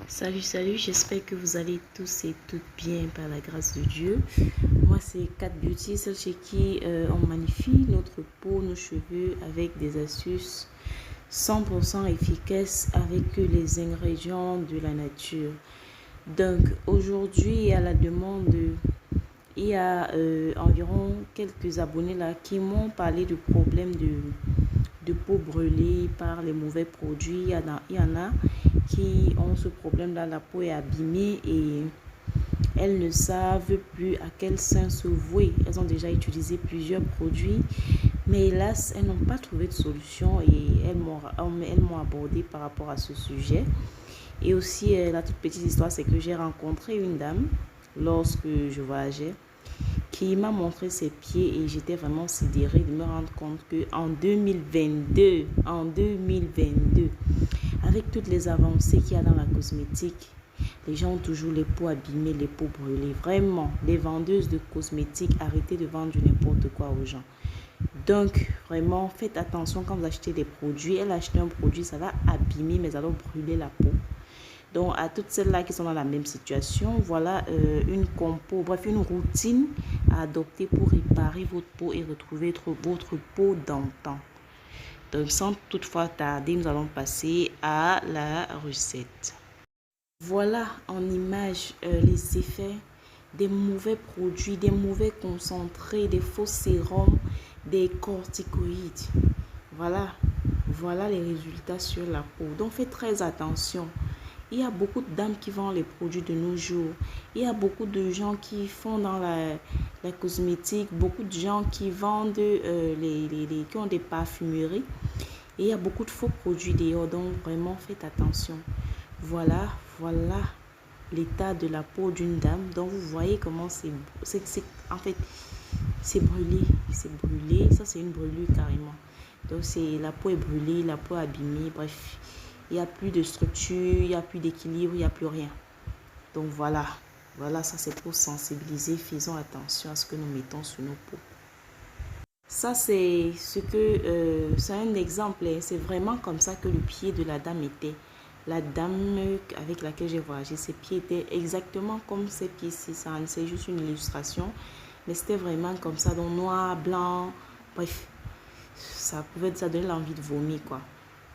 Salut, j'espère que vous allez tous et toutes bien par la grâce de Dieu. Moi, c'est Kat Beauty, celle chez qui on magnifie notre peau, nos cheveux avec des astuces 100% efficaces avec les ingrédients de la nature. Donc, aujourd'hui, à la demande, il y a environ quelques abonnés là qui m'ont parlé du problème de peau brûlée par les mauvais produits. Il y en a qui ont ce problème-là, la peau est abîmée et elles ne savent plus à quel sein se vouer. Elles ont déjà utilisé plusieurs produits, mais hélas, elles n'ont pas trouvé de solution et elles m'ont abordé par rapport à ce sujet. Et aussi, la toute petite histoire, c'est que j'ai rencontré une dame lorsque je voyageais qui m'a montré ses pieds et j'étais vraiment sidérée de me rendre compte qu'en 2022, avec toutes les avancées qu'il y a dans la cosmétique, les gens ont toujours les peaux abîmées, les peaux brûlées. Vraiment, les vendeuses de cosmétiques, arrêtez de vendre du n'importe quoi aux gens. Donc, vraiment, faites attention quand vous achetez des produits. Elle a acheté un produit, ça va abîmer, mais ça va brûler la peau. Donc, à toutes celles-là qui sont dans la même situation, voilà une routine à adopter pour réparer votre peau et retrouver votre peau d'antan. Donc, sans toutefois tarder, nous allons passer à la recette. Voilà en image les effets des mauvais produits, des mauvais concentrés, des faux sérums, des corticoïdes. Voilà les résultats sur la peau. Donc, faites très attention. Il y a beaucoup de dames qui vendent les produits de nos jours. Il y a beaucoup de gens qui font dans la cosmétique, beaucoup de gens qui vendent, qui ont des parfumeries. Et il y a beaucoup de faux produits dehors, donc vraiment faites attention. Voilà l'état de la peau d'une dame. Donc vous voyez comment en fait, c'est brûlé. Ça, c'est une brûlure carrément. Donc la peau est brûlée, la peau abîmée, bref. Il n'y a plus de structure, il n'y a plus d'équilibre, il n'y a plus rien. Donc voilà, ça c'est pour sensibiliser. Faisons attention à ce que nous mettons sur nos peaux. Ça c'est c'est un exemple. C'est vraiment comme ça que le pied de la dame était. La dame avec laquelle j'ai voyagé, ses pieds étaient exactement comme ces pieds-ci. C'est juste une illustration. Mais c'était vraiment comme ça, donc noir, blanc, bref. Ça donnait l'envie de vomir quoi.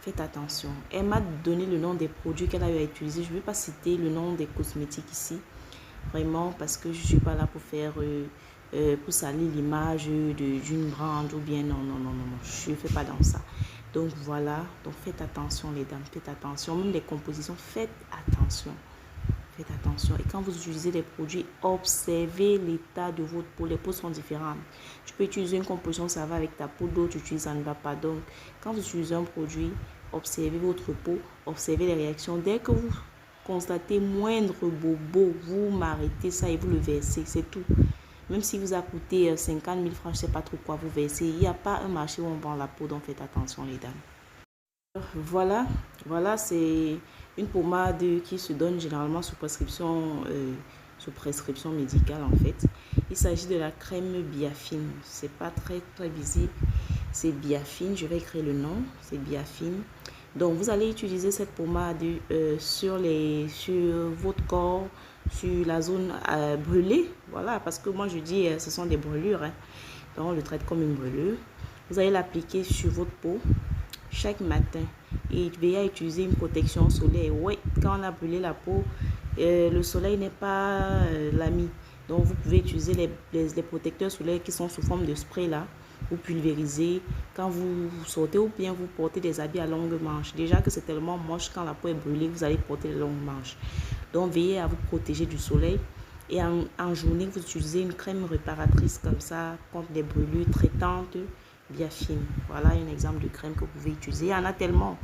Faites attention. Elle m'a donné le nom des produits qu'elle a eu à utiliser. Je ne vais pas citer le nom des cosmétiques ici. Vraiment, parce que je ne suis pas là pour faire... pour salir l'image d'une brand ou bien non. Je ne fais pas dans ça. Donc voilà. Donc faites attention les dames. Faites attention. Même les compositions, faites attention. Faites attention. Et quand vous utilisez les produits, observez l'état de votre peau. Les peaux sont différentes. Tu peux utiliser une composition, ça va avec ta peau. D'autres utilisent, ça ne va pas. Donc, quand vous utilisez un produit, observez votre peau. Observez les réactions. Dès que vous constatez moindre bobo, vous m'arrêtez ça et vous le versez. C'est tout. Même si vous a coûté 50 000 francs, je ne sais pas trop quoi vous versez. Il n'y a pas un marché où on vend la peau. Donc, faites attention les dames. Voilà, c'est une pommade qui se donne généralement sous prescription médicale en fait. Il s'agit de la crème Biafine. C'est pas très visible. C'est Biafine. Je vais écrire le nom. C'est Biafine. Donc vous allez utiliser cette pommade sur votre corps, sur la zone brûlée. Voilà, parce que moi je dis ce sont des brûlures. Hein. Donc on le traite comme une brûlure. Vous allez l'appliquer sur votre peau chaque matin et veillez à utiliser une protection solaire. Oui, quand on a brûlé la peau, le soleil n'est pas l'ami. Donc vous pouvez utiliser les protecteurs solaires qui sont sous forme de spray là. Vous pulvérisez quand vous sortez ou bien vous portez des habits à longue manche. Déjà que c'est tellement moche quand la peau est brûlée, vous allez porter les longues manches. Donc veillez à vous protéger du soleil. Et en journée, vous utilisez une crème réparatrice comme ça contre les brûlures traitantes. Biafine. Voilà un exemple de crème que vous pouvez utiliser. Il y en a tellement.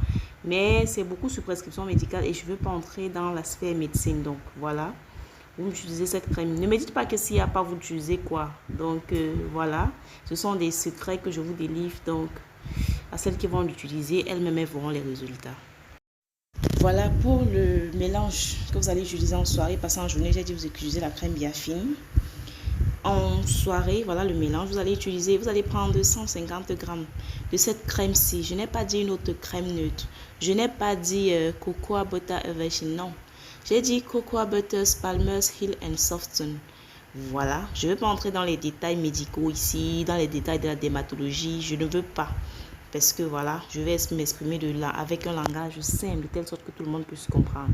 Mais c'est beaucoup sous prescription médicale et je ne veux pas entrer dans la sphère médecine. Donc voilà. Vous utilisez cette crème. Ne me dites pas que s'il n'y a pas, vous utilisez quoi. Donc voilà. Ce sont des secrets que je vous délivre. Donc à celles qui vont l'utiliser, elles-mêmes verront les résultats. Voilà pour le mélange que vous allez utiliser en soirée. Parce qu'en journée, j'ai dit vous utilisez la crème Biafine. En soirée, voilà le mélange. Vous allez prendre 150 grammes de cette crème-ci. Je n'ai pas dit une autre crème neutre. Je n'ai pas dit cocoa butter version, non. J'ai dit Cocoa Butters, Palmer's Heal and Soften. Voilà, je ne vais pas entrer dans les détails médicaux ici, dans les détails de la dermatologie, je ne veux pas. Parce que voilà, je vais m'exprimer avec un langage simple, de telle sorte que tout le monde puisse comprendre.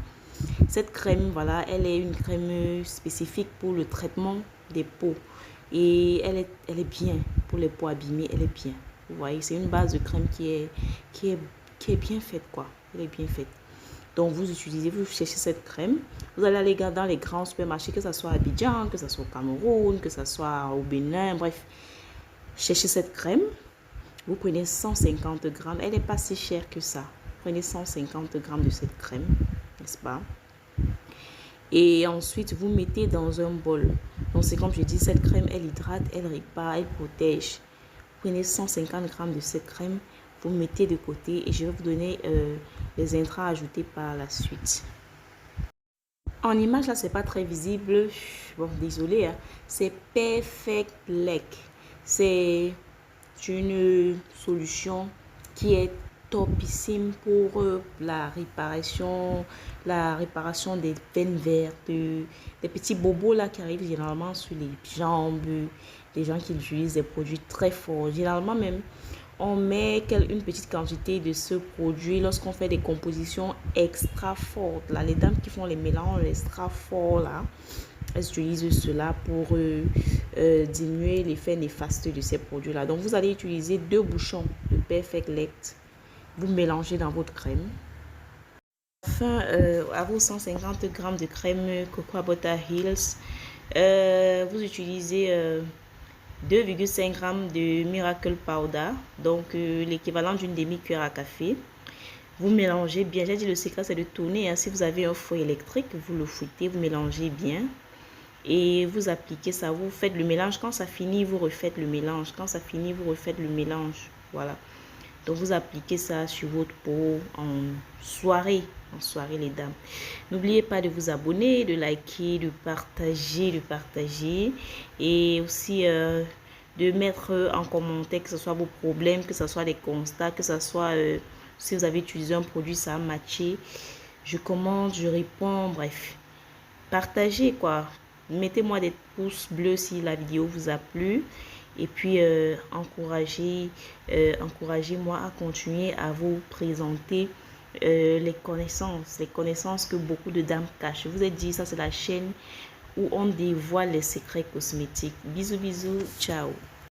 Cette crème, voilà, elle est une crème spécifique pour le traitement des peaux. Et elle est bien pour les peaux abîmées, elle est bien. Vous voyez, c'est une base de crème qui est bien faite, quoi. Elle est bien faite. Donc, vous cherchez cette crème. Vous allez aller dans les grands supermarchés, que ce soit à Abidjan, que ce soit au Cameroun, que ce soit au Bénin, bref. Cherchez cette crème. Vous prenez 150 grammes. Elle n'est pas si chère que ça. Prenez 150 grammes de cette crème, n'est-ce pas? Et ensuite, vous mettez dans un bol. Donc, c'est comme je dis, cette crème, elle hydrate, elle répare, elle protège. Prenez 150 grammes de cette crème. Vous mettez de côté et je vais vous donner les intrants ajoutés par la suite. En image, là, c'est pas très visible. Bon, désolé, hein. C'est Perfect Lake. C'est une solution qui est topissime pour la réparation des veines vertes, des petits bobos là qui arrivent généralement sur les jambes, les gens qui utilisent des produits très forts. Généralement même, on met une petite quantité de ce produit lorsqu'on fait des compositions extra fortes. Là, les dames qui font les mélanges extra forts, là, elles utilisent cela pour diminuer l'effet néfaste de ces produits-là. Donc, vous allez utiliser 2 bouchons de Perfect Lect. Vous mélangez dans votre crème. Enfin, à vos 150 grammes de crème Cocoa Butter Heals, vous utilisez 2,5 g de Miracle Powder, donc l'équivalent d'une demi-cuillère à café. Vous mélangez bien. J'ai dit le secret c'est de tourner. Hein. Si vous avez un fouet électrique, vous le fouettez, vous mélangez bien. Et vous appliquez ça, vous faites le mélange. Quand ça finit, vous refaites le mélange. Quand ça finit, vous refaites le mélange. Voilà. Donc vous appliquez ça sur votre peau en soirée les dames. N'oubliez pas de vous abonner, de liker, de partager et aussi de mettre en commentaire que ce soit vos problèmes, que ce soit des constats, que ce soit si vous avez utilisé un produit, ça a matché. Je commente, je réponds, bref. Partagez quoi. Mettez-moi des pouces bleus si la vidéo vous a plu. Et puis, encouragez-moi à continuer à vous présenter les connaissances que beaucoup de dames cachent. Je vous ai dit, ça c'est la chaîne où on dévoile les secrets cosmétiques. Bisous, bisous, ciao.